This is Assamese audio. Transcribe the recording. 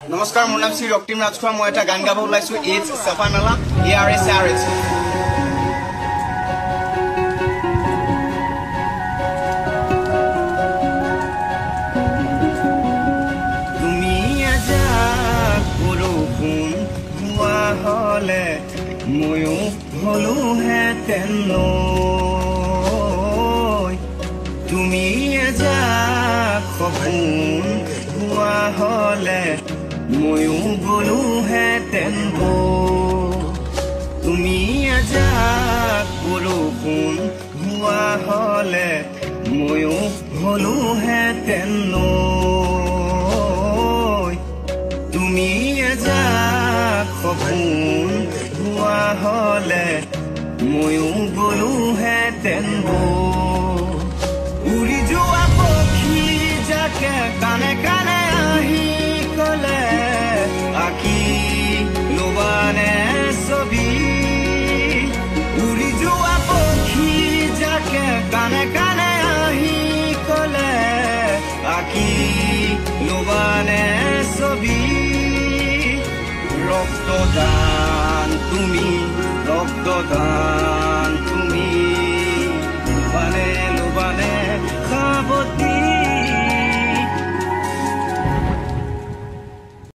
নমস্কাৰ, মোৰ নাম শ্ৰী ৰক্তিম ৰাজখোৱা। মই এটা গান গাব ওলাইছো, ইটছ চাফা নালা ARS। তুমি এজাক বৰষুণ হোৱা হলে ময়ো হলোহেঁতেন নৈ। তুমি এজাক সপোন হোৱা হলে ময়ো গলোহেঁতেন বৈ। তুমি এজাক বৰষুণ হোৱা হলে ময়ো হলোহেঁতেন নৈ। তুমি এজাক সপোন হোৱা হলে ময়ো গলোহেঁতেন বৈ। উৰি যোৱা পক্ষী যাকে কানে কানে আহি কলে আঁকি লবানে ছবি। উৰি যোৱা পক্ষী যাকে কানে কানে আহি কলে আঁকি লবানে ছবি। ৰক্তদান তুমি ৰক্তদান